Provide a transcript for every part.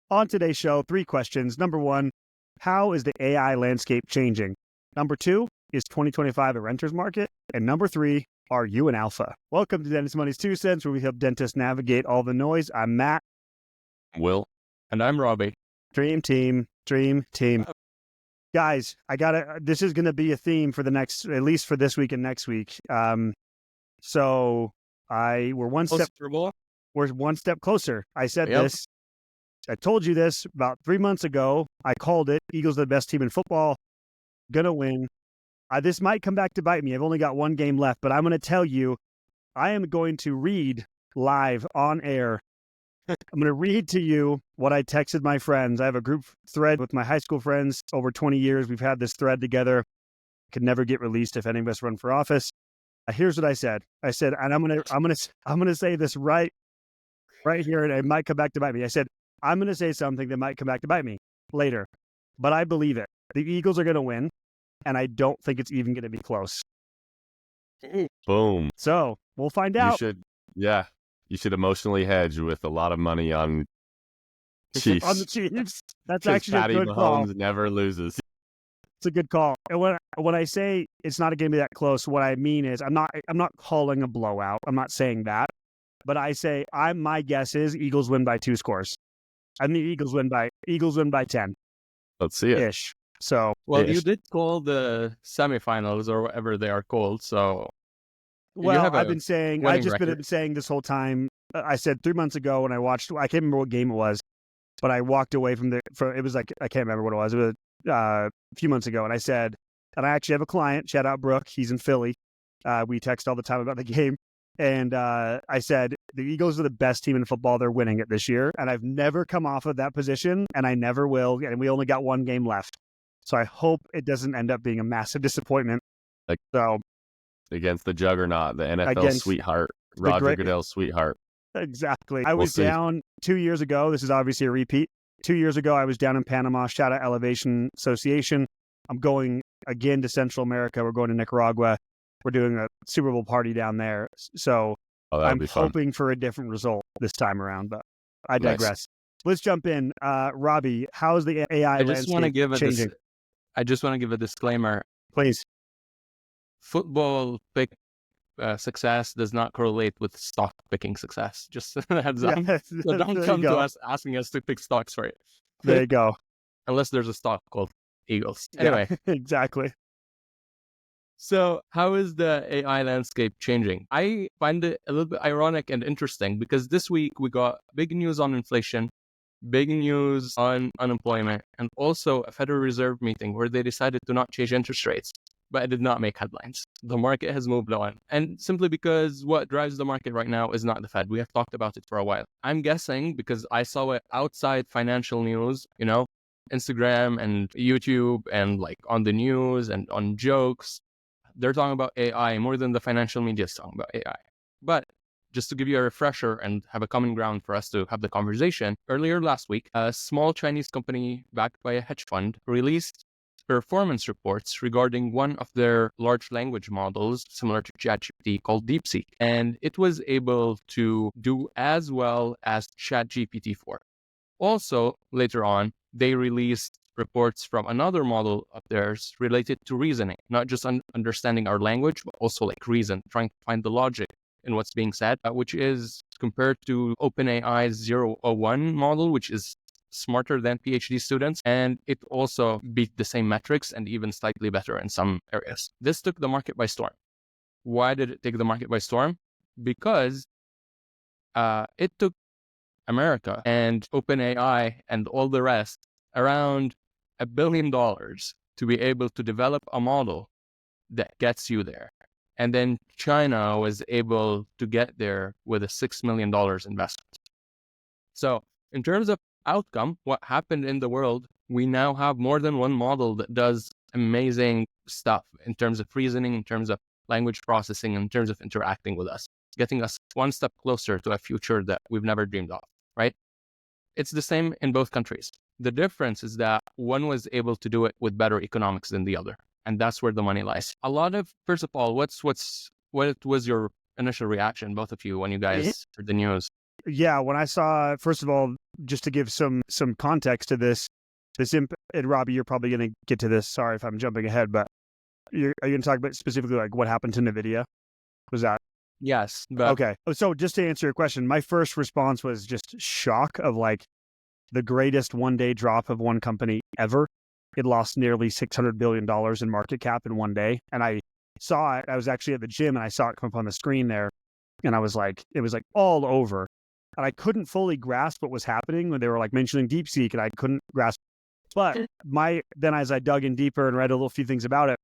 On today's show, 3 questions. Number 1, how is the AI landscape changing? Number 2, is 2025 a renter's market? And number 3, are you an alpha? Welcome to Dentist Money's 2 cents, where we help dentists navigate all the noise. I'm Matt. Will. And I'm Rabih. Dream team. Guys, this is going to be a theme for the next, at least for this week and next week. We're one step closer. I said this. I told you this about 3 months ago. I called it. Eagles are the best team in football. Gonna win. This might come back to bite me. I've only got 1 game left, but I'm going to tell you, I am going to read live on air. I'm going to read to you what I texted my friends. I have a group thread with my high school friends. Over 20 years, we've had this thread together. Could never get released if any of us run for office. Here's what I said. I said, and I'm going to say this right here, and it might come back to bite me. I said, I'm going to say something that might come back to bite me later, but I believe it. The Eagles are going to win, and I don't think it's even going to be close. Boom. So we'll find out. You should emotionally hedge with a lot of money on Chiefs. On the Chiefs. That's actually Patty a good Mahomes call. never loses. It's a good call. And when I say it's not going to be that close, what I mean is I'm not calling a blowout. I'm not saying that, but I say my guess is Eagles win by 2 scores. I mean, Eagles win by 10. Let's see it. Ish. So you did call the semifinals or whatever they are called. So I've been saying this whole time. I said 3 months ago when I watched. I can't remember what game it was, but I walked away from it was like I can't remember what it was. It was a few months ago, and I said, and I actually have a client. Shout out Brooke. He's in Philly. We text all the time about the game. And I said, the Eagles are the best team in football. They're winning it this year. And I've never come off of that position, and I never will. And we only got 1 game left. So I hope it doesn't end up being a massive disappointment. Against the juggernaut, the NFL sweetheart, Roger Goodell's sweetheart. Exactly. I was down 2 years ago. This is obviously a repeat. 2 years ago, I was down in Panama. Shout out Elevation Association. I'm going again to Central America. We're going to Nicaragua. We're doing a Super Bowl party down there. So I'm hoping for a different result this time around, but I digress. Nice. Let's jump in. Rabih, how is the AI landscape changing? I just want to give a disclaimer. Please. Football pick success does not correlate with stock picking success. Just a heads up. So don't come to us asking us to pick stocks for it. There you go. Unless there's a stock called Eagles. Anyway. Yeah, exactly. So how is the AI landscape changing? I find it a little bit ironic and interesting because this week we got big news on inflation, big news on unemployment, and also a Federal Reserve meeting where they decided to not change interest rates, but it did not make headlines. The market has moved on. And simply because what drives the market right now is not the Fed. We have talked about it for a while. I'm guessing because I saw it outside financial news, Instagram and YouTube and like on the news and on jokes. They're talking about AI more than the financial media is talking about AI. But just to give you a refresher and have a common ground for us to have the conversation, earlier last week, a small Chinese company backed by a hedge fund released performance reports regarding one of their large language models similar to ChatGPT called DeepSeek. And it was able to do as well as ChatGPT-4. Also, later on, they released reports from another model of theirs related to reasoning, not just understanding our language, but also like reason, trying to find the logic in what's being said, which is compared to OpenAI's 001 model, which is smarter than PhD students. And it also beat the same metrics and even slightly better in some areas. This took the market by storm. Why did it take the market by storm? Because it took America and OpenAI and all the rest around $1 billion to be able to develop a model that gets you there. And then China was able to get there with a $6 million investment. So in terms of outcome, what happened in the world, we now have more than one model that does amazing stuff in terms of reasoning, in terms of language processing, in terms of interacting with us, getting us one step closer to a future that we've never dreamed of, right? It's the same in both countries. The difference is that one was able to do it with better economics than the other. And that's where the money lies. First of all, what was your initial reaction, both of you, when you guys heard the news? Yeah, when I saw, first of all, just to give some context to this, and Rabih, you're probably going to get to this. Sorry if I'm jumping ahead, but are you going to talk about specifically like what happened to NVIDIA? Was that? Yes. But... Okay. So just to answer your question, my first response was just shock of like the greatest one-day drop of one company ever. It lost nearly $600 billion in market cap in one day. And I saw it. I was actually at the gym and I saw it come up on the screen there. And I was like, it was like all over. And I couldn't fully grasp what was happening when they were like mentioning DeepSeek, and I couldn't grasp. But then as I dug in deeper and read a little few things about it,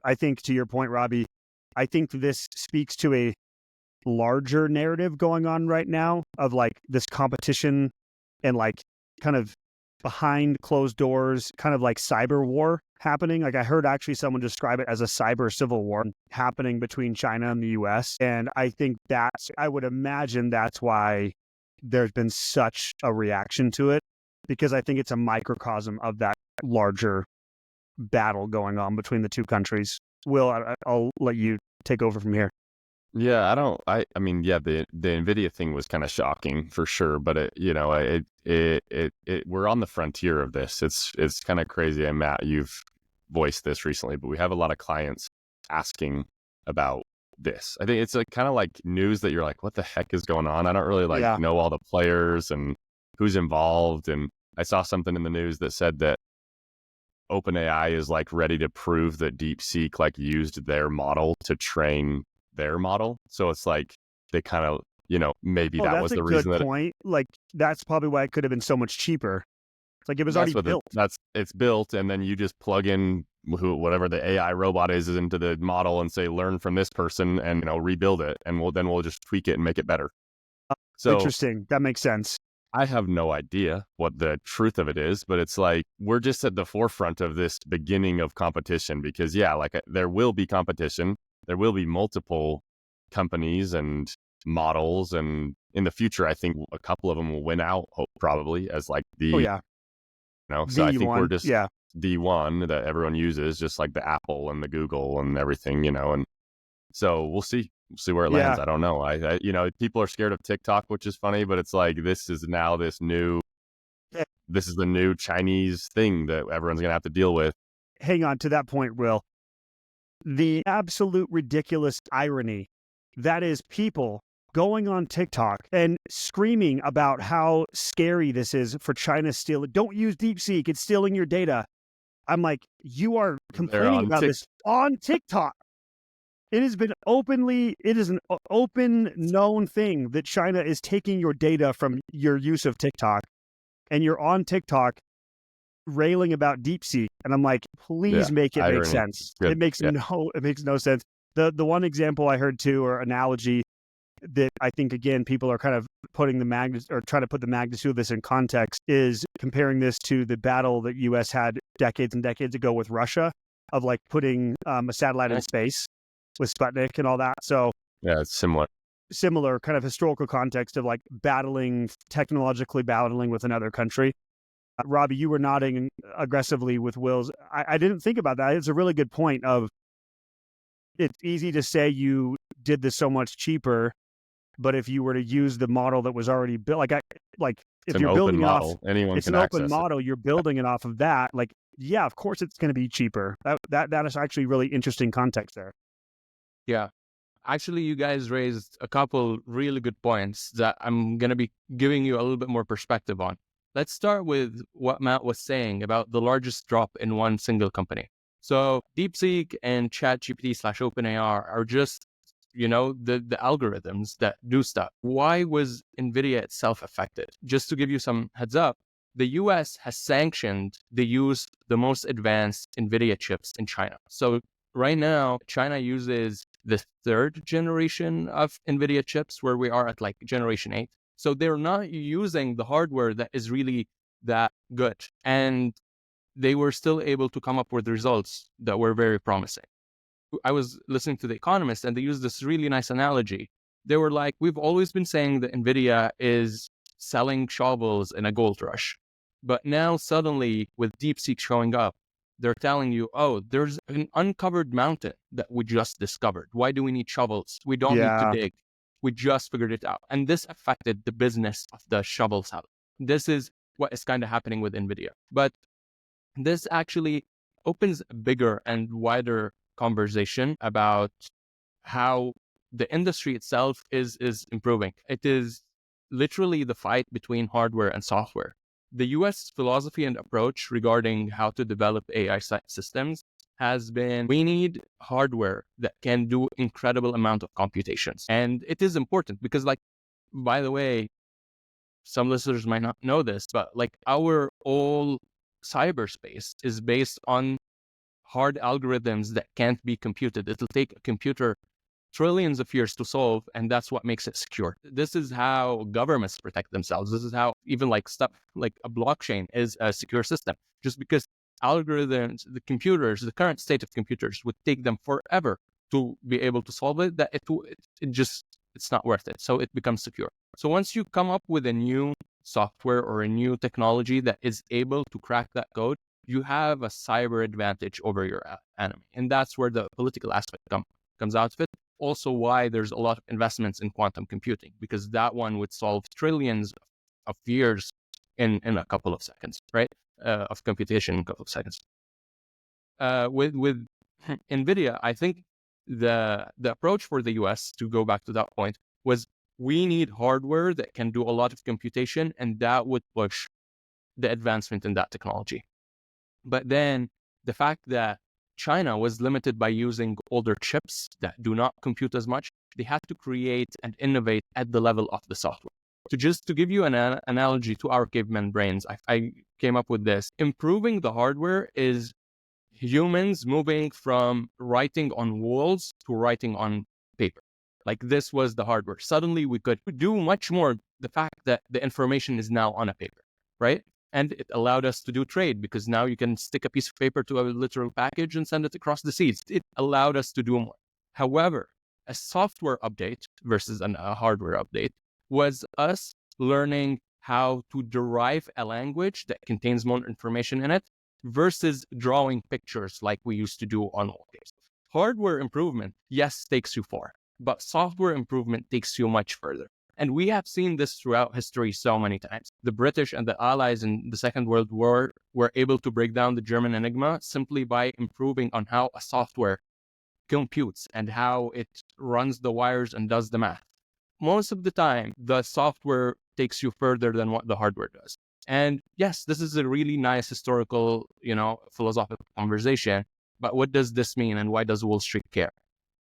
I think to your point, Rabih, I think this speaks to a larger narrative going on right now of like this competition and like kind of behind closed doors, kind of like cyber war happening. Like I heard actually someone describe it as a cyber civil war happening between China and the US. And I think I would imagine that's why there's been such a reaction to it, because I think it's a microcosm of that larger battle going on between the two countries. Will, I'll let you take over from here. Yeah, I mean, yeah, the NVIDIA thing was kind of shocking for sure, but we're on the frontier of this. It's kind of crazy. And Matt, you've voiced this recently, but we have a lot of clients asking about this. I think it's kind of like news that you're like, what the heck is going on? I don't really know all the players and who's involved. And I saw something in the news that said that OpenAI is like ready to prove that DeepSeek like used their model to train their model. So it's like they kind of, maybe that was the reason. That's a good point. Like that's probably why it could have been so much cheaper. It's like it was already built. It's built, and then you just plug in whatever the AI robot is into the model and say, learn from this person and rebuild it, and we'll just tweak it and make it better. So interesting. That makes sense. I have no idea what the truth of it is, but it's like we're just at the forefront of this beginning of competition because there will be competition. There will be multiple companies and models, and in the future, I think a couple of them will win out, probably as like the, so I think we're just the one that everyone uses, just like the Apple and the Google and everything, and so we'll see where it lands. I don't know. I people are scared of TikTok, which is funny, but it's like this is now this is the new Chinese thing that everyone's gonna have to deal with. Hang on to that point, Will. The absolute ridiculous irony that is people going on TikTok and screaming about how scary this is for China stealing. Don't use DeepSeek. It's stealing your data. I'm like, you are complaining about this on TikTok. It is an open known thing that China is taking your data from your use of TikTok, and you're on TikTok railing about DeepSeek, and I'm like, please make it make sense. It makes no sense. The one example I heard too, or analogy that I think again people are kind of putting trying to put the magnitude of this in context is comparing this to the battle that U.S. had decades and decades ago with Russia of like putting a satellite in space with Sputnik and all that. So it's similar kind of historical context of like technologically battling with another country. Rabih, you were nodding aggressively with Will's. I didn't think about that. It's a really good point of it's easy to say you did this so much cheaper, but if you were to use the model that was already built, if you're building off, it's an open model, you're building it off of that. Like, yeah, of course it's going to be cheaper. That is actually really interesting context there. Yeah. Actually, you guys raised a couple really good points that I'm going to be giving you a little bit more perspective on. Let's start with what Matt was saying about the largest drop in one single company. So DeepSeek and ChatGPT/OpenAI are just, the algorithms that do stuff. Why was NVIDIA itself affected? Just to give you some heads up, the US has sanctioned the use of the most advanced NVIDIA chips in China. So right now, China uses the third generation of NVIDIA chips, where we are at like generation 8. So they're not using the hardware that is really that good. And they were still able to come up with results that were very promising. I was listening to The Economist, and they used this really nice analogy. They were like, we've always been saying that NVIDIA is selling shovels in a gold rush. But now suddenly, with DeepSeek showing up, they're telling you, oh, there's an uncovered mountain that we just discovered. Why do we need shovels? We don't need to dig. We just figured it out. And this affected the business of the shovel seller. This is what is kind of happening with NVIDIA. But this actually opens a bigger and wider conversation about how the industry itself is improving. It is literally the fight between hardware and software. The US philosophy and approach regarding how to develop AI systems has been, we need hardware that can do incredible amount of computations. And it is important because, like, by the way, some listeners might not know this, but like our whole cyberspace is based on hard algorithms that can't be computed. It'll take a computer trillions of years to solve, and that's what makes it secure. This is how governments protect themselves. This is how even like stuff like a blockchain is a secure system. Just because algorithms, the computers, the current state of computers would take them forever to be able to solve it, that it's not worth it. So it becomes secure. So once you come up with a new software or a new technology that is able to crack that code, you have a cyber advantage over your enemy. And that's where the political aspect comes out of it. Also why there's a lot of investments in quantum computing, because that one would solve trillions of years in a couple of seconds, right? Of computation in a couple of seconds. With NVIDIA, I think the approach for the US, to go back to that point, was we need hardware that can do a lot of computation, and that would push the advancement in that technology. But then the fact that China was limited by using older chips that do not compute as much, they had to create and innovate at the level of the software. So just to give you an analogy to our caveman brains, I came up with this. Improving the hardware is humans moving from writing on walls to writing on paper. Like, this was the hardware. Suddenly we could do much more. The fact that the information is now on a paper, right? And it allowed us to do trade, because now you can stick a piece of paper to a literal package and send it across the seas. It allowed us to do more. However, a software update versus a hardware update was us learning how to derive a language that contains more information in it versus drawing pictures like we used to do on wallpapers. Hardware improvement, yes, takes you far, but software improvement takes you much further. And we have seen this throughout history so many times. The British and the Allies in the Second World War were able to break down the German Enigma simply by improving on how a software computes and how it runs the wires and does the math. Most of the time, the software takes you further than what the hardware does. And yes, this is a really nice historical, philosophical conversation. But what does this mean, and why does Wall Street care?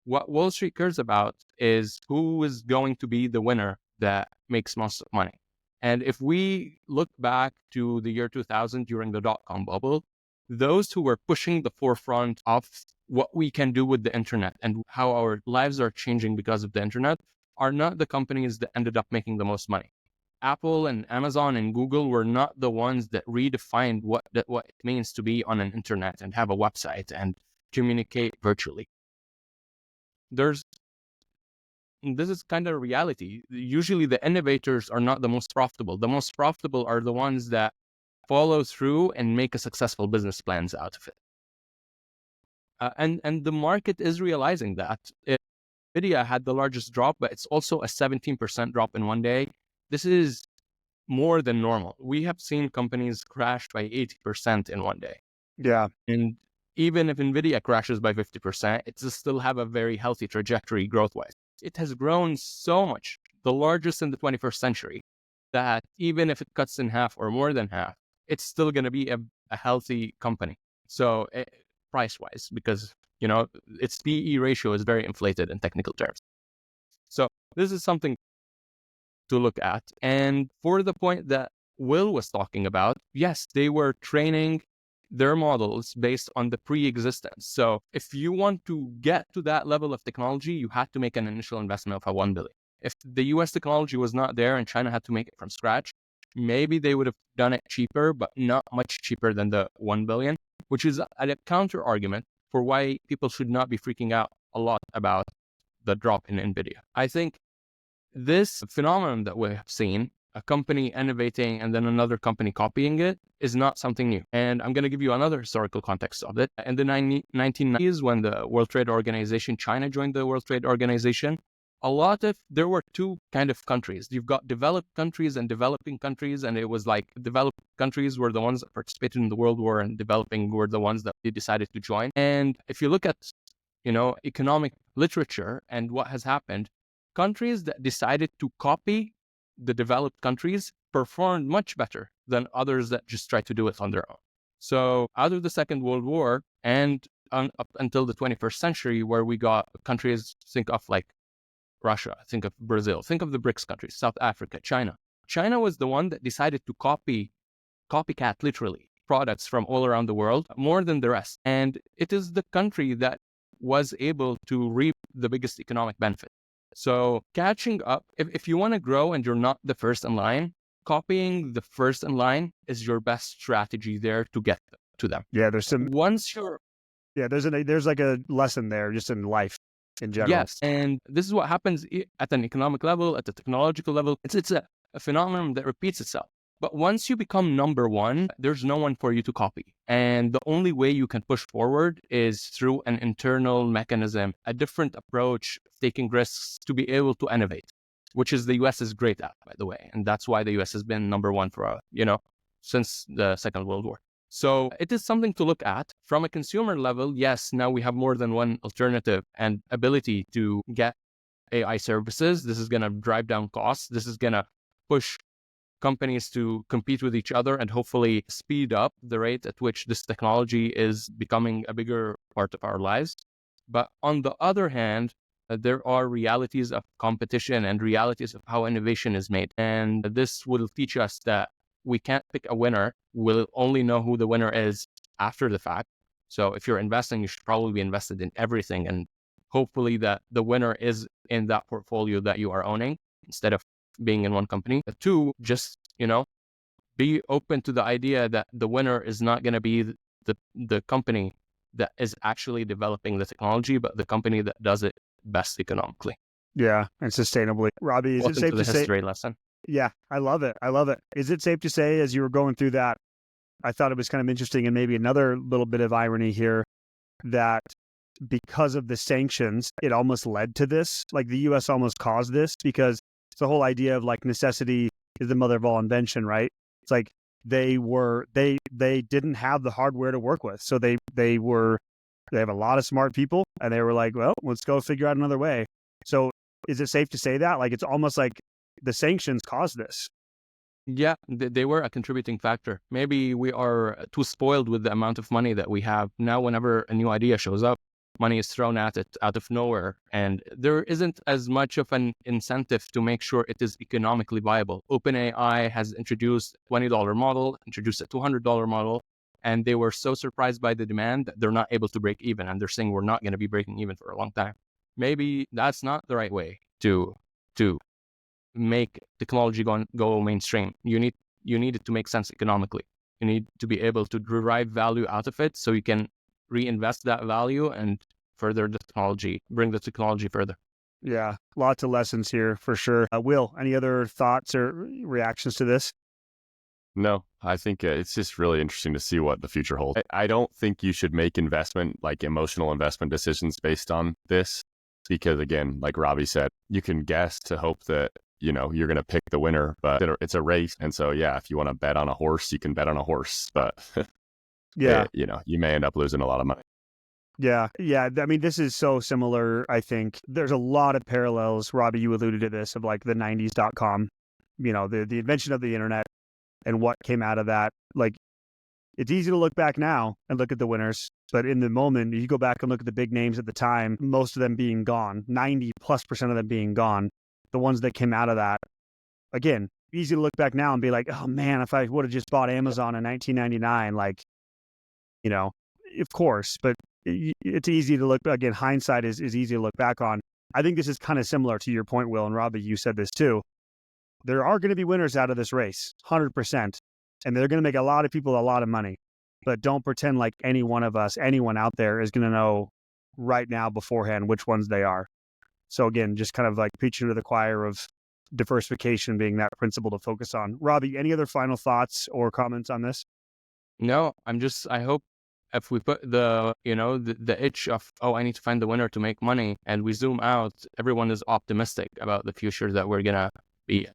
What Wall Street cares about is who is going to be the winner that makes most money. And if we look back to the year 2000 during the dot-com bubble, those who were pushing the forefront of what we can do with the internet and how our lives are changing because of the internet are not the companies that ended up making the most money. Apple and Amazon and Google were not the ones that redefined what it means to be on an internet and have a website and communicate virtually. This is kind of reality. Usually the innovators are not the most profitable. The most profitable are the ones that follow through and make a successful business plans out of it. And the market is realizing that. NVIDIA had the largest drop, but it's also a 17% drop in one day. This is more than normal. We have seen companies crash by 80% in one day. Yeah. And even if NVIDIA crashes by 50%, it will still have a very healthy trajectory growth-wise. It has grown so much, the largest in the 21st century, that even if it cuts in half or more than half, it's still going to be a healthy company. So price-wise, because its PE ratio is very inflated in technical terms. So this is something to look at. And for the point that Will was talking about, yes, they were training their models based on the pre-existence. So if you want to get to that level of technology, you had to make an initial investment of $1 billion. If the US technology was not there and China had to make it from scratch, maybe they would have done it cheaper, but not much cheaper than the $1 billion, which is a counter argument for why people should not be freaking out a lot about the drop in NVIDIA. I think this phenomenon that we have seen, a company innovating and then another company copying it, is not something new. And I'm going to give you another historical context of it. In the 1990s, when the World Trade Organization, China joined the World Trade Organization, there were two kind of countries. You've got developed countries and developing countries, and it was like developed countries were the ones that participated in the World War, and developing were the ones that they decided to join. And if you look at, economic literature and what has happened, countries that decided to copy the developed countries performed much better than others that just tried to do it on their own. So out of the Second World War and up until the 21st century, where we got countries, think of like Russia, think of Brazil, think of the BRICS countries, South Africa, China. China was the one that decided to copycat literally products from all around the world more than the rest. And it is the country that was able to reap the biggest economic benefit. So catching up, if you want to grow and you're not the first in line, copying the first in line is your best strategy there to get to them. Yeah, there's like a lesson there just in life in general. Yes, and this is what happens at an economic level, at the technological level. It's a phenomenon that repeats itself. But once you become number one, there's no one for you to copy. And the only way you can push forward is through an internal mechanism, a different approach, taking risks to be able to innovate, which is the US is great at, by the way. And that's why the US has been number one for, since the Second World War. So it is something to look at. From a consumer level, yes, now we have more than one alternative and ability to get AI services. This is going to drive down costs. This is going to push companies to compete with each other and hopefully speed up the rate at which this technology is becoming a bigger part of our lives. But on the other hand, there are realities of competition and realities of how innovation is made. And this will teach us that we can't pick a winner. We'll only know who the winner is after the fact. So if you're investing, you should probably be invested in everything. And hopefully that the winner is in that portfolio that you are owning instead of being in one company. Two, just, be open to the idea that the winner is not going to be the company that is actually developing the technology, but the company that does it best economically. Yeah, and sustainably. Rabih, is it safe to say? History lesson. Yeah, I love it. Is it safe to say, as you were going through that, I thought it was kind of interesting, and maybe another little bit of irony here, that because of the sanctions, it almost led to this. Like the U.S. almost caused this, because it's the whole idea of like necessity is the mother of all invention, right? It's like they didn't have the hardware to work with, so they have a lot of smart people, and they were like, well, let's go figure out another way. So is it safe to say that? Like it's almost like the sanctions caused this. Yeah, they were a contributing factor. Maybe we are too spoiled with the amount of money that we have. Now, whenever a new idea shows up, money is thrown at it out of nowhere. And there isn't as much of an incentive to make sure it is economically viable. OpenAI has introduced a $20 model, introduced a $200 model, and they were so surprised by the demand that they're not able to break even. And they're saying we're not going to be breaking even for a long time. Maybe that's not the right way to make technology go mainstream. You need it to make sense economically. You need to be able to derive value out of it so you can reinvest that value and further the technology, bring the technology further. Yeah, lots of lessons here for sure. Will, any other thoughts or reactions to this? No, I think it's just really interesting to see what the future holds. I don't think you should make emotional investment decisions based on this, because again, like Rabih said, you can guess to hope that you're going to pick the winner, but it's a race. And so, yeah, if you want to bet on a horse, you can bet on a horse, but yeah, you may end up losing a lot of money. Yeah. I mean, this is so similar. I think there's a lot of parallels. Rabih, you alluded to this, of like the 90s.com, the invention of the internet and what came out of that. Like, it's easy to look back now and look at the winners, but in the moment, you go back and look at the big names at the time, most of them being gone, 90+% of them being gone. The ones that came out of that, again, easy to look back now and be like, oh man, if I would have just bought Amazon in 1999, like, of course, but it's easy to look, again, hindsight is easy to look back on. I think this is kind of similar to your point, Will, and Rabih, you said this too. There are going to be winners out of this race, 100%, and they're going to make a lot of people a lot of money, but don't pretend like any one of us, anyone out there is going to know right now beforehand which ones they are. So again, just kind of like preaching to the choir of diversification being that principle to focus on. Rabih, any other final thoughts or comments on this? No, I hope if we put the itch of, oh, I need to find the winner to make money, and we zoom out, everyone is optimistic about the future that we're gonna be.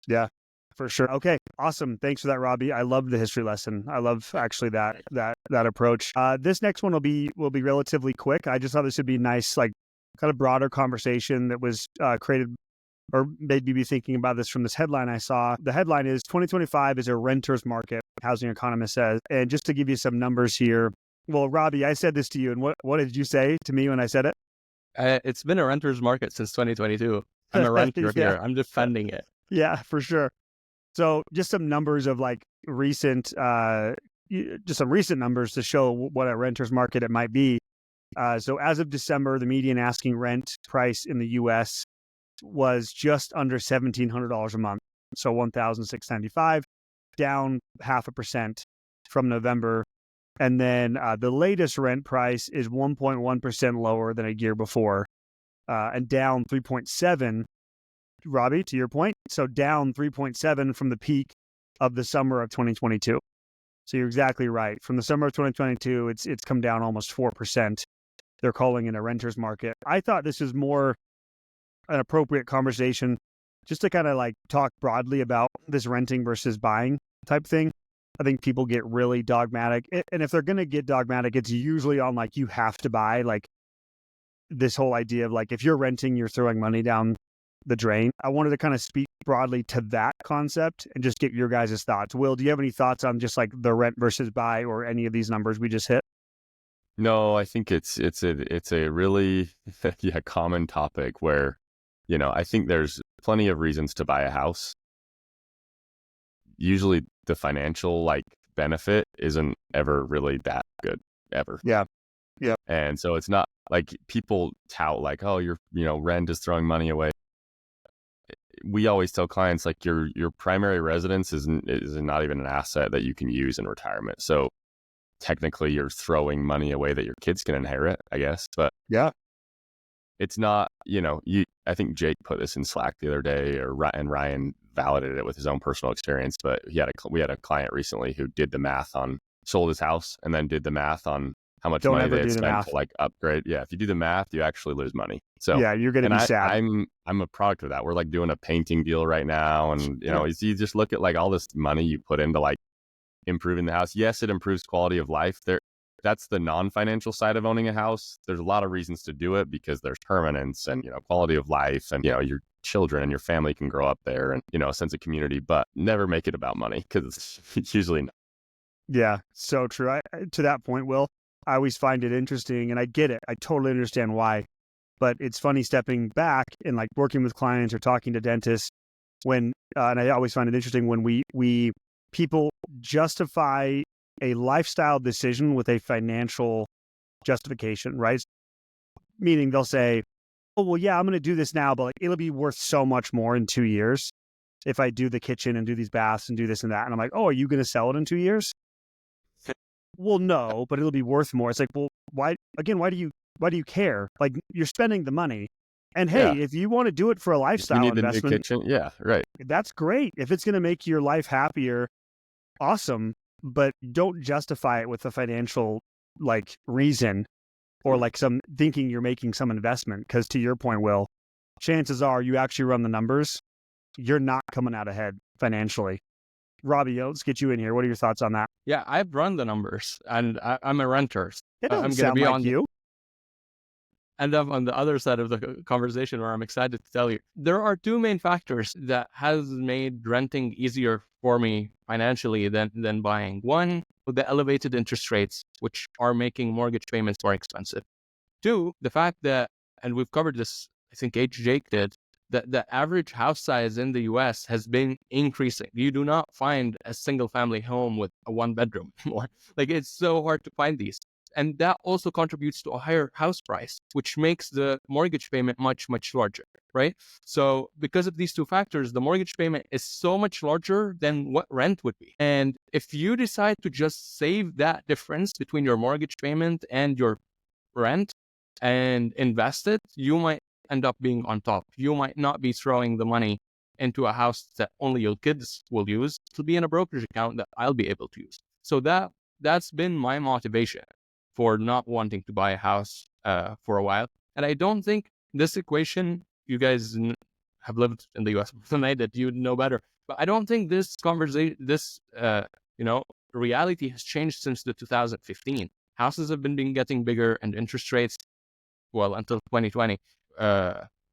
Yeah, for sure. Okay, awesome. Thanks for that, Rabih. I love the history lesson. I love actually that approach. This next one will be relatively quick. I just thought this would be nice, like kind of broader conversation that was created or made me be thinking about this from this headline I saw. The headline is 2025 is a renter's market, housing economist says. And just to give you some numbers here, well, Rabih, I said this to you, and what did you say to me when I said it? It's been a renter's market since 2022. I'm a renter here. I'm defending it. Yeah, for sure. So just some numbers of like recent numbers to show what a renter's market it might be. So as of December, the median asking rent price in the U.S. was just under $1,700 a month. So $1,695, down 0.5% from November. And then the latest rent price is 1.1% lower than a year before, and down 3.7%. Rabih, to your point, so down 3.7% from the peak of the summer of 2022. So you're exactly right. From the summer of 2022, it's come down almost 4%. They're calling it a renter's market. I thought this was more an appropriate conversation just to kind of like talk broadly about this renting versus buying type thing. I think people get really dogmatic. And if they're going to get dogmatic, it's usually on like, you have to buy, like this whole idea of like, if you're renting, you're throwing money down the drain. I wanted to kind of speak broadly to that concept and just get your guys' thoughts. Will, do you have any thoughts on just like the rent versus buy or any of these numbers we just hit? No, I think it's a really common topic where, I think there's plenty of reasons to buy a house. Usually the financial like benefit isn't ever really that good ever. Yeah. Yeah. And so it's not like people tout like, oh, your rent is throwing money away. We always tell clients like your primary residence is not even an asset that you can use in retirement. So technically you're throwing money away that your kids can inherit, I guess. But yeah, it's not, I think Jake put this in Slack the other day, and Ryan validated it with his own personal experience. But we had a client recently who did the math on, sold his house and then did the math on how much money they had spent to like upgrade. Yeah, if you do the math, you actually lose money. So yeah, you're going to be sad. I'm a product of that. We're like doing a painting deal right now, and you just look at like all this money you put into like improving the house. Yes, it improves quality of life. That's the non-financial side of owning a house. There's a lot of reasons to do it because there's permanence and quality of life, and your children and your family can grow up there, and a sense of community. But never make it about money because it's usually not. Yeah, so true. To that point, Will, I always find it interesting, and I get it. I totally understand why. But it's funny stepping back and like working with clients or talking to dentists when, and I always find it interesting when people justify a lifestyle decision with a financial justification, right? Meaning they'll say, oh, well, yeah, I'm going to do this now, but like it'll be worth so much more in 2 years if I do the kitchen and do these baths and do this and that. And I'm like, oh, are you going to sell it in 2 years? Well, no, but it'll be worth more. It's like, well, why do you care? Like you're spending the money. And hey, if you want to do it for a lifestyle investment, the new kitchen, yeah, right. That's great. If it's going to make your life happier, awesome. But don't justify it with a financial like reason or like some thinking you're making some investment. Because to your point, Will, chances are you actually run the numbers, you're not coming out ahead financially. Rabih, let's get you in here. What are your thoughts on that? Yeah, I've run the numbers, and I'm a renter. It doesn't sound like you. And I'm on the other side of the conversation where I'm excited to tell you. There are two main factors that has made renting easier for me financially than buying. One, the elevated interest rates, which are making mortgage payments more expensive. Two, the fact that, and we've covered this, I think Jake did, that the average house size in the US has been increasing. You do not find a single family home with a 1-bedroom anymore. Like it's so hard to find these. And that also contributes to a higher house price, which makes the mortgage payment much, much larger, right? So because of these two factors, the mortgage payment is so much larger than what rent would be. And if you decide to just save that difference between your mortgage payment and your rent and invest it, you might end up being on top. You might not be throwing the money into a house that only your kids will use. It'll be in a brokerage account that I'll be able to use. So that that's been my motivation for not wanting to buy a house for a while. And I don't think this equation, you guys have lived in the US than I did, you know better. But I don't think this conversation, this, reality has changed since the 2015. Houses have been getting bigger and interest rates, well, until 2020,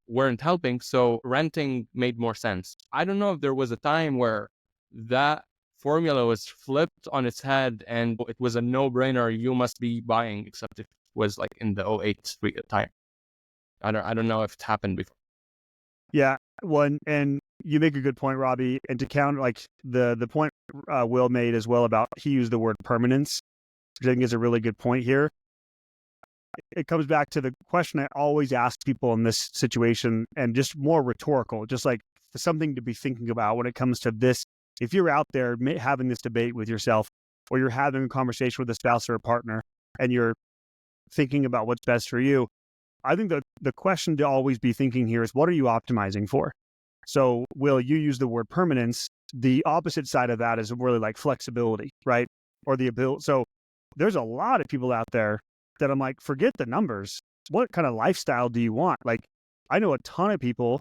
weren't helping. So renting made more sense. I don't know if there was a time where that formula was flipped on its head and it was a no-brainer, you must be buying, except if it was like in the 08 time. I don't know if it happened before. Yeah, one, and you make a good point, Rabih. And to counter like the point Will made as well about, he used the word permanence, which I think is a really good point here. It comes back to the question I always ask people in this situation, and just more rhetorical, just like something to be thinking about when it comes to this. If you're out there having this debate with yourself, or you're having a conversation with a spouse or a partner, and you're thinking about what's best for you, I think the question to always be thinking here is, what are you optimizing for? So, Will, you use the word permanence. The opposite side of that is really like flexibility, right? Or the ability. So there's a lot of people out there that I'm like, forget the numbers. What kind of lifestyle do you want? Like, I know a ton of people,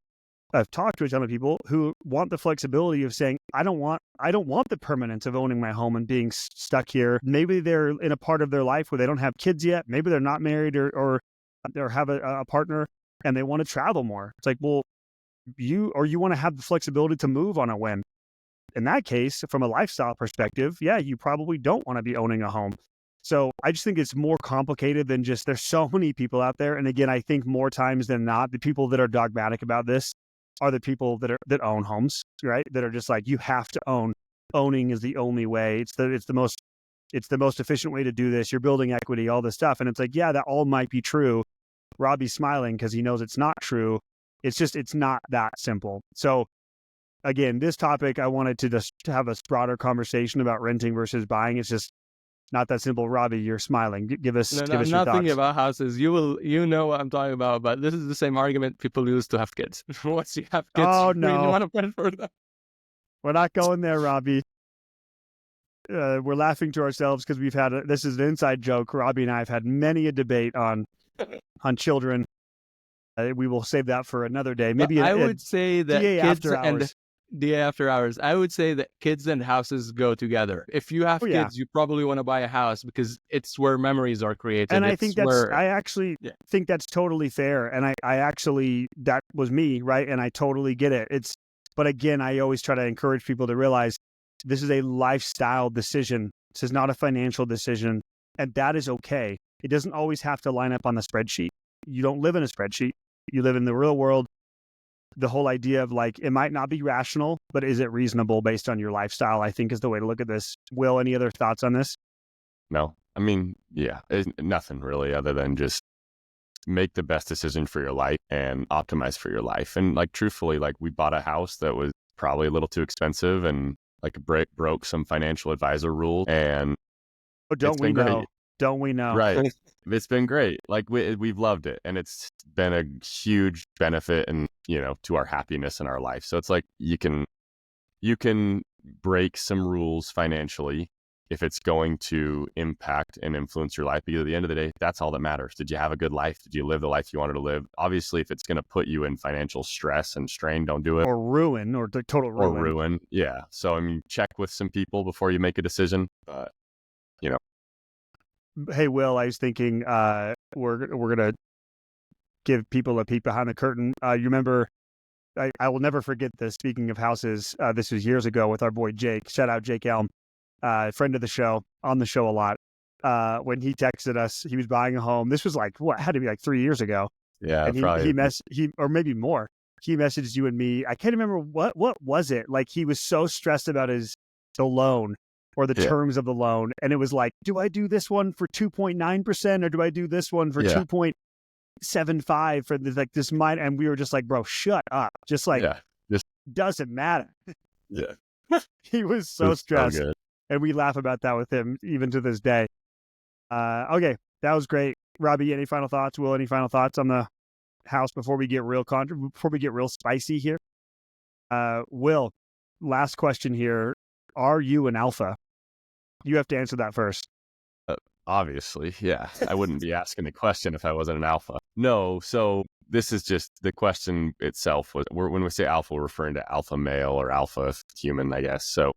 I've talked to a ton of people who want the flexibility of saying, I don't want the permanence of owning my home and being stuck here. Maybe they're in a part of their life where they don't have kids yet. Maybe they're not married or have a partner and they want to travel more. It's like, well, you want to have the flexibility to move on a whim. In that case, from a lifestyle perspective, yeah, you probably don't want to be owning a home. So I just think it's more complicated than just, there's so many people out there. And again, I think more times than not, the people that are dogmatic about this are the people that own homes, right? That are just like, you have to own. Owning is the only way. It's the most efficient way to do this. You're building equity, all this stuff. And it's like, yeah, that all might be true. Rabih's smiling because he knows it's not true. It's not that simple. So again, this topic, I wanted to just have a broader conversation about renting versus buying. It's just not that simple. Rabih, you're smiling. Give us your thoughts. I'm not thinking about houses. You know what I'm talking about, but this is the same argument people use to have kids. Once you have kids, oh, you no. really want to rent for them. We're not going there, Rabih. We're laughing to ourselves because this is an inside joke. Rabih and I have had many a debate on children. We will save that for another day. Maybe I would say that DA kids after hours. DA after hours. I would say that kids and houses go together. If you have kids, you probably want to buy a house because it's where memories are created. And I think I actually think that's totally fair. And I actually, that was me, right? And I totally get it. But again, I always try to encourage people to realize this is a lifestyle decision. This is not a financial decision. And that is okay. It doesn't always have to line up on the spreadsheet. You don't live in a spreadsheet. You live in the real world. The whole idea of like, it might not be rational, but is it reasonable based on your lifestyle, I think is the way to look at this. Will, any other thoughts on this? No, I mean, yeah, nothing really other than just make the best decision for your life and optimize for your life. And like, truthfully, like we bought a house that was probably a little too expensive and like broke some financial advisor rules. And don't we know? Don't we know? Right. It's been great. Like we've loved it. And it's been a huge benefit and, to our happiness in our life. So it's like you can break some rules financially if it's going to impact and influence your life. Because at the end of the day, that's all that matters. Did you have a good life? Did you live the life you wanted to live? Obviously, if it's going to put you in financial stress and strain, don't do it. Or ruin, or the total ruin. Or ruin. Yeah. So, I mean, check with some people before you make a decision. But, Hey, Will, I was thinking we're going to give people a peek behind the curtain. You remember, I will never forget this. Speaking of houses, this was years ago with our boy Jake. Shout out Jake Elm, friend of the show, on the show a lot. When he texted us, he was buying a home. This was like, had to be like 3 years ago. Yeah, and he or maybe more. He messaged you and me. I can't remember what was it. Like he was so stressed about the loan or the terms of the loan. And it was like, do I do this one for 2.9% or do I do this one for 2.75 for this mine? And we were just like, bro, shut up. Just like, doesn't matter. Yeah. He was so stressed. So and we laugh about that with him even to this day. Okay. That was great. Rabih, any final thoughts? Will, any final thoughts on the house before we get real spicy here? Will, last question here. Are you an alpha? You have to answer that first. Obviously, yeah. I wouldn't be asking the question if I wasn't an alpha. No, so this is just the question itself. When we say alpha, we're referring to alpha male or alpha human, I guess. So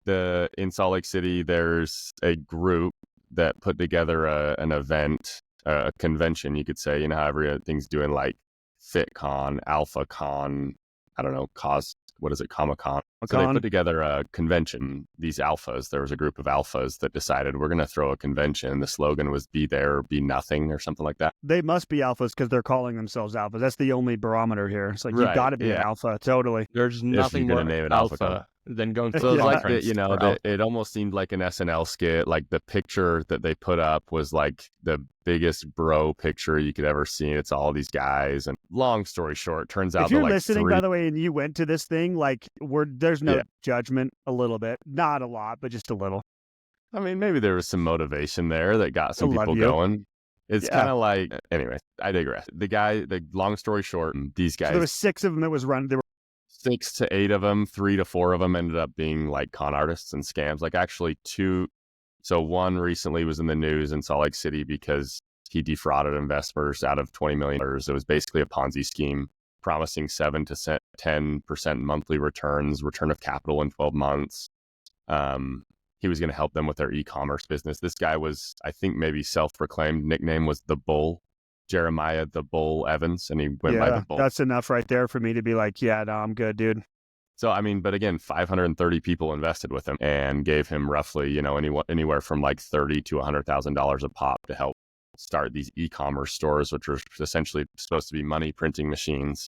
in Salt Lake City, there's a group that put together an event, a convention, you could say, how everything's doing like FitCon, AlphaCon, I don't know, Comic-Con. So they put together a convention, these alphas. There was a group of alphas that decided we're going to throw a convention. The slogan was be there or be nothing or something like that. They must be alphas because they're calling themselves alphas. That's the only barometer here. It's like, you've got to be an alpha. Totally. There's nothing more name it alpha than going to so the like conference. it almost seemed like an SNL skit. Like the picture that they put up was like the biggest bro picture you could ever see. It's all these guys. And long story short, turns out if you're listening, by the way, and you went to this thing, like there's no judgment, a little bit, not a lot, but just a little. I mean, maybe there was some motivation there that got some people going. It's kind of like, anyway, I digress. The long story short, these guys. So there was 6 of them that was run. There were 6 to 8 of them, 3 to 4 of them ended up being like con artists and scams. Like actually 2. So one recently was in the news in Salt Lake City because he defrauded investors out of $20 million. It was basically a Ponzi scheme, promising 7 to 10% monthly returns, return of capital in 12 months. He was going to help them with their e-commerce business. This guy was, I think, maybe self-proclaimed nickname was the Bull. Jeremiah the Bull Evans, and he went by the Bull. That's enough right there for me to be like, yeah, no, I'm good, dude. So, I mean, but again, 530 people invested with him and gave him roughly, anywhere from like $30,000 to $100,000 a pop to help start these e-commerce stores, which were essentially supposed to be money printing machines.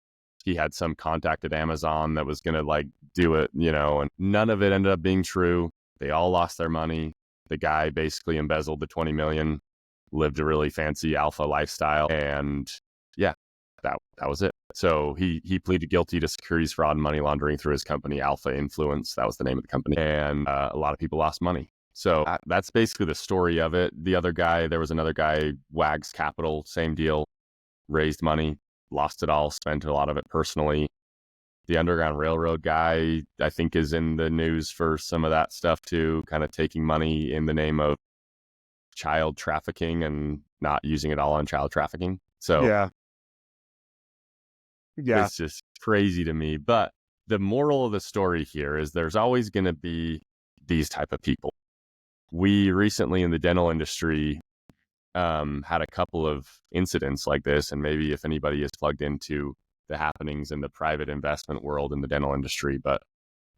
He had some contact at Amazon that was going to like do it, and none of it ended up being true. They all lost their money. The guy basically embezzled the 20 million, lived a really fancy alpha lifestyle. And yeah, that was it. So he pleaded guilty to securities fraud and money laundering through his company, Alpha Influence. That was the name of the company. And a lot of people lost money. So that's basically the story of it. There was another guy, Wags Capital, same deal, raised money, lost it all, spent a lot of it personally. The Underground Railroad guy, I think, is in the news for some of that stuff too, kind of taking money in the name of child trafficking and not using it all on child trafficking. So yeah, it's just crazy to me. But the moral of the story here is there's always going to be these type of people. We recently in the dental industry had a couple of incidents like this, and maybe if anybody is plugged into the happenings in the private investment world in the dental industry, but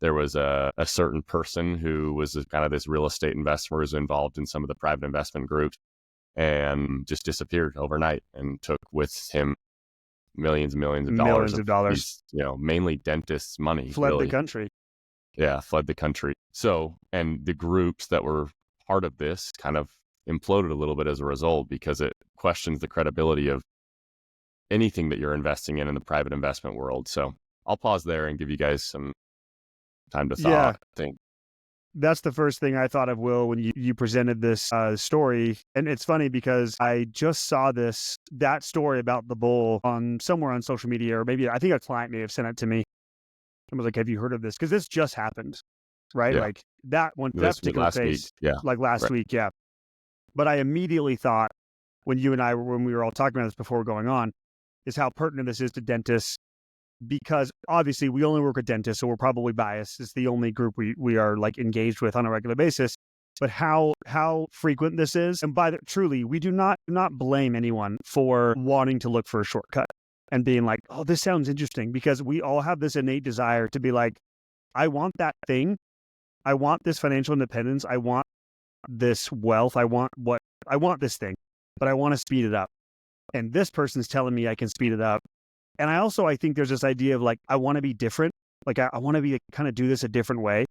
there was a certain person who was kind of this real estate investor who was involved in some of the private investment groups and just disappeared overnight and took with him millions and millions of dollars. These, mainly dentists' money. Fled the country. Yeah, fled the country. So, and the groups that were part of this kind of imploded a little bit as a result because it questions the credibility of anything that you're investing in the private investment world. So I'll pause there and give you guys some time to thought. Yeah. I think that's the first thing I thought of, Will, when you presented this story. And it's funny because I just saw that story about the bull somewhere on social media, or maybe I think a client may have sent it to me. I was like, have you heard of this? Because this just happened, right? Yeah. Like that particular case, like last week. Yeah. But I immediately thought when we were all talking about this before going on, is how pertinent this is to dentists, because obviously we only work with dentists, so we're probably biased. It's the only group we are like engaged with on a regular basis. But how frequent this is, and truly, we do not blame anyone for wanting to look for a shortcut and being like, oh, this sounds interesting, because we all have this innate desire to be like, I want that thing, I want this financial independence, I want this wealth, I want this thing, but I want to speed it up. And this person's telling me I can speed it up. And I think there's this idea of like, I want to be different. Like I want to be kind of do this a different way.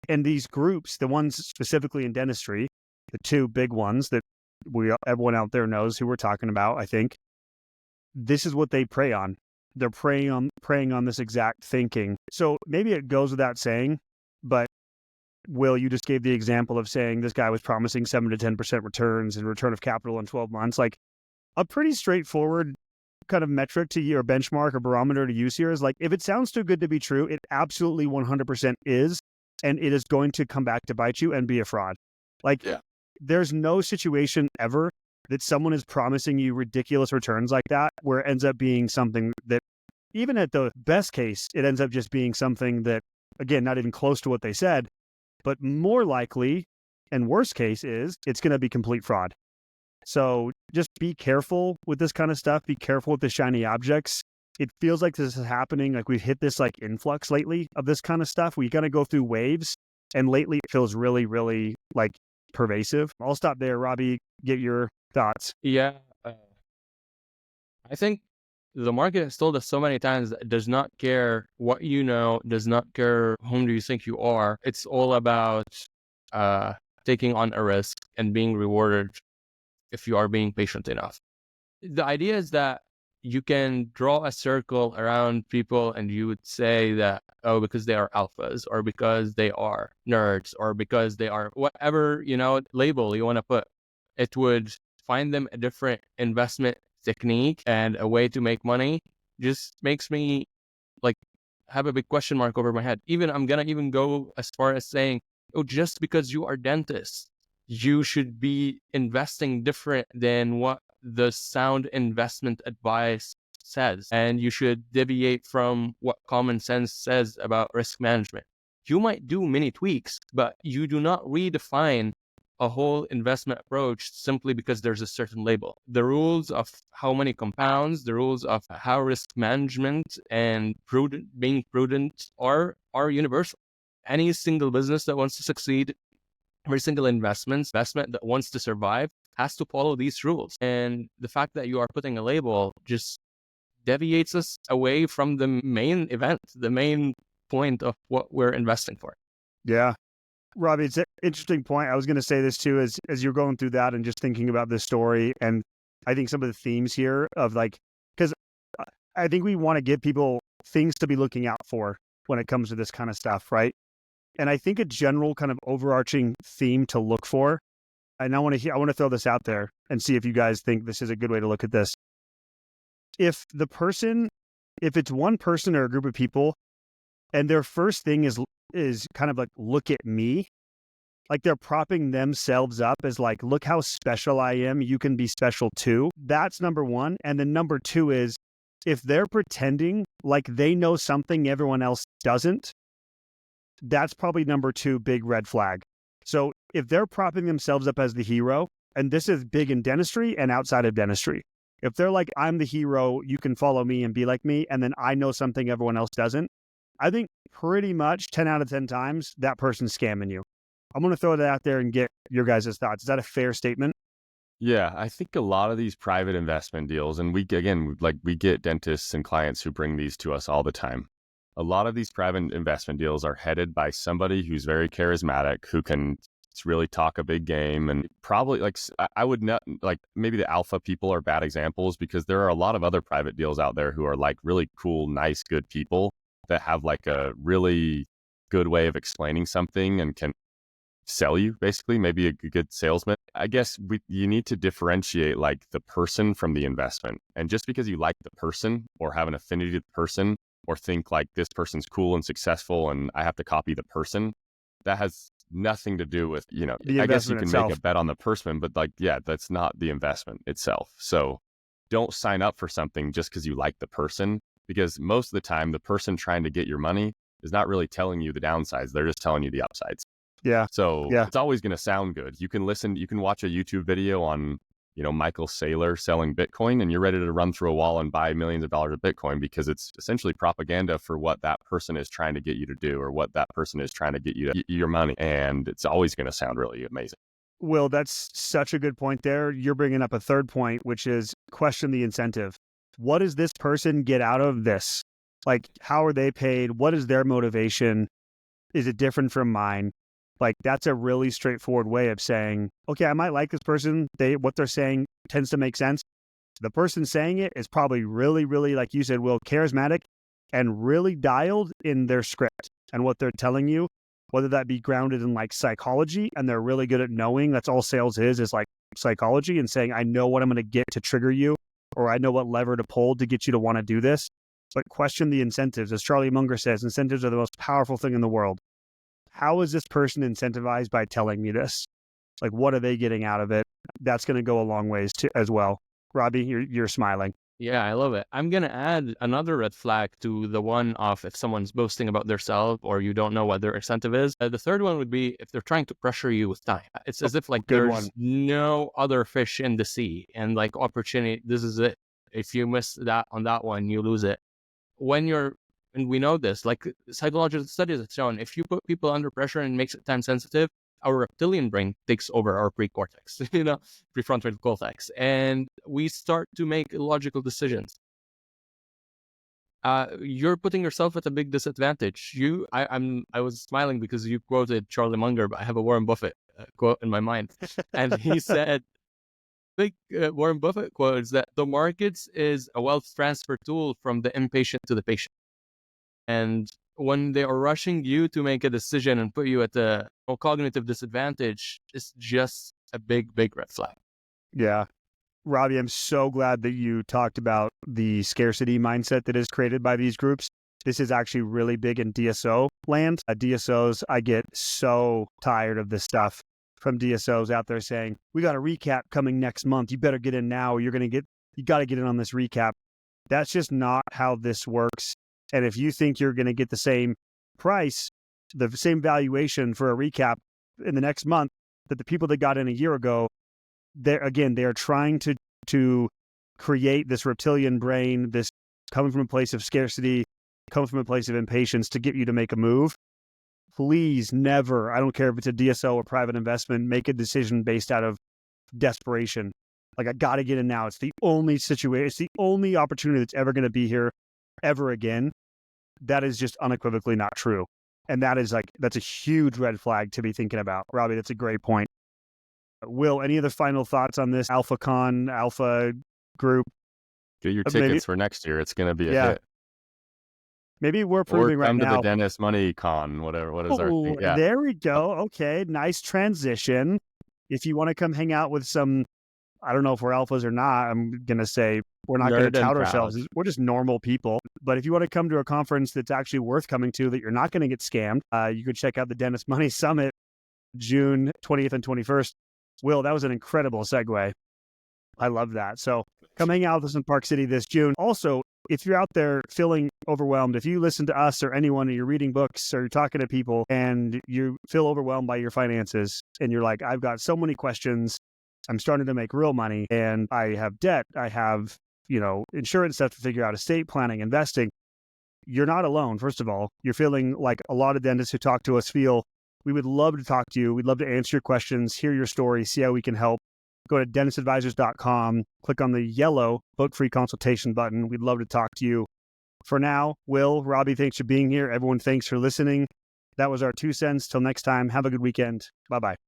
And these groups, the ones specifically in dentistry, the 2 big ones that everyone out there knows who we're talking about, I think this is what they prey on. They're preying on this exact thinking. So maybe it goes without saying, but Will, you just gave the example of saying this guy was promising 7 to 10% returns and return of capital in 12 months. Like a pretty straightforward kind of metric to you, or benchmark or barometer to use here is like, if it sounds too good to be true, it absolutely 100% is. and it is going to come back to bite you and be a fraud. Like, there's no situation ever that someone is promising you ridiculous returns like that, where it ends up being something that, even at the best case, it ends up just being something that, again, not even close to what they said, but more likely and worst case is it's going to be complete fraud. So just be careful with this kind of stuff. Be careful with the shiny objects. It feels like this is happening. Like we've hit this like influx lately of this kind of stuff. We got to go through waves. And lately it feels really, really like pervasive. I'll stop there. Rabih, get your thoughts. Yeah. I think the market has told us so many times that it does not care what you know, does not care whom do you think you are. It's all about taking on a risk and being rewarded if you are being patient enough. The idea is that you can draw a circle around people and you would say that, oh, because they are alphas or because they are nerds or because they are whatever, label you want to put. It would find them a different investment technique and a way to make money. Just makes me like have a big question mark over my head. I'm going to even go as far as saying, oh, just because you are dentists, you should be investing different than what the sound investment advice says. And you should deviate from what common sense says about risk management. You might do many tweaks, but you do not redefine a whole investment approach simply because there's a certain label. The rules of how many compounds, the rules of how risk management and being prudent are universal. Any single business that wants to succeed, every single investment that wants to survive has to follow these rules. And the fact that you are putting a label just deviates us away from the main event, the main point of what we're investing for. Yeah. Rabih, it's an interesting point. I was going to say this too, as you're going through that and just thinking about this story. And I think some of the themes here of because I think we want to give people things to be looking out for when it comes to this kind of stuff, right? And I think a general kind of overarching theme to look for, and I want to throw this out there and see if you guys think this is a good way to look at this. If it's one person or a group of people, and their first thing is kind of like, look at me, like they're propping themselves up as like, look how special I am, you can be special too. That's number one. And then number two is, if they're pretending like they know something everyone else doesn't, that's probably number two big red flag. So if they're propping themselves up as the hero, and this is big in dentistry and outside of dentistry, if they're like, I'm the hero, you can follow me and be like me, and then I know something everyone else doesn't, I think pretty much 10 out of 10 times that person's scamming you. I'm going to throw that out there and get your guys' thoughts. Is that a fair statement? Yeah, I think a lot of these private investment deals, and we get dentists and clients who bring these to us all the time. A lot of these private investment deals are headed by somebody who's very charismatic, who can really talk a big game, and probably I would not maybe the alpha people are bad examples, because there are a lot of other private deals out there who are like really cool, nice, good people that have like a really good way of explaining something and can sell you, basically, maybe a good salesman. I guess you need to differentiate like the person from the investment. And just because you like the person or have an affinity to the person, or think like this person's cool and successful and I have to copy the person, that has nothing to do with, I guess you can itself. make a bet on the person, but that's not the investment itself. So don't sign up for something just because you like the person, because most of the time the person trying to get your money is not really telling you the downsides. They're just telling you the upsides. Yeah. So it's always going to sound good. You can watch a YouTube video on, Michael Saylor selling Bitcoin, and you're ready to run through a wall and buy millions of dollars of Bitcoin, because it's essentially propaganda for what that person is trying to get you to do, or what that person is trying to get you to your money. And it's always going to sound really amazing. Will, that's such a good point there. You're bringing up a third point, which is question the incentive. What does this person get out of this? Like, how are they paid? What is their motivation? Is it different from mine? Like, that's a really straightforward way of saying, okay, I might like this person. What they're saying tends to make sense. The person saying it is probably really, really, like you said, Will, charismatic and really dialed in their script and what they're telling you, whether that be grounded in like psychology, and they're really good at knowing that's all sales is like psychology, and saying, I know what I'm going to get to trigger you, or I know what lever to pull to get you to want to do this. But question the incentives. As Charlie Munger says, incentives are the most powerful thing in the world. how is this person incentivized by telling me this? Like, what are they getting out of it? That's going to go a long ways too, as well. Rabih, you're smiling. Yeah, I love it. I'm going to add another red flag to the one of if someone's boasting about themselves or you don't know what their incentive is. The third one would be if they're trying to pressure you with time. It's as if like there's no other fish in the sea and like opportunity, this is it. If you miss that on that one, you lose it. And we know this, like psychological studies have shown, if you put people under pressure and makes it time sensitive, our reptilian brain takes over our precortex, prefrontal cortex, and we start to make illogical decisions. You're putting yourself at a big disadvantage. I was smiling because you quoted Charlie Munger, but I have a Warren Buffett quote in my mind, and he said, big Warren Buffett quote is that the markets is a wealth transfer tool from the impatient to the patient. And when they are rushing you to make a decision and put you at a cognitive disadvantage, it's just a big, big red flag. Yeah. Rabih, I'm so glad that you talked about the scarcity mindset that is created by these groups. This is actually really big in DSO land. DSOs, I get so tired of this stuff from DSOs out there saying, we got a recap coming next month. You better get in now. You got to get in on this recap. That's just not how this works. And if you think you're going to get the same price, the same valuation for a recap in the next month that the people that got in a year ago, they are trying to create this reptilian brain, this coming from a place of scarcity, coming from a place of impatience to get you to make a move. Please never, I don't care if it's a DSO or private investment, make a decision based out of desperation. Like, I got to get in now. It's the only situation, it's the only opportunity that's ever going to be here ever again. That is just unequivocally not true. And that's a huge red flag to be thinking about. Rabih, that's a great point. Will, any other final thoughts on this Alpha group? Get your tickets for next year. It's going to be a hit. Maybe we're proving right now. Or come to the Dentist Money Con, whatever. What is our thing? Yeah. There we go. Okay, nice transition. If you want to come hang out with some, I don't know if we're alphas or not, I'm going to say we're not going to tout ourselves. We're just normal people. But if you want to come to a conference that's actually worth coming to, that you're not going to get scammed, you could check out the Dentist Money Summit, June 20th and 21st. Will, that was an incredible segue. I love that. So come hang out with us in Park City this June. Also, if you're out there feeling overwhelmed, if you listen to us or anyone and you're reading books or you're talking to people and you feel overwhelmed by your finances and you're like, I've got so many questions, I'm starting to make real money and I have debt, I have, insurance stuff to figure out, estate planning, investing. You're not alone. First of all, you're feeling like a lot of dentists who talk to us feel. We would love to talk to you. We'd love to answer your questions, hear your story, see how we can help. Go to dentistadvisors.com, click on the yellow book free consultation button. We'd love to talk to you. For now, Will, Rabih, thanks for being here. Everyone, thanks for listening. That was our 2 cents. Till next time, have a good weekend. Bye-bye.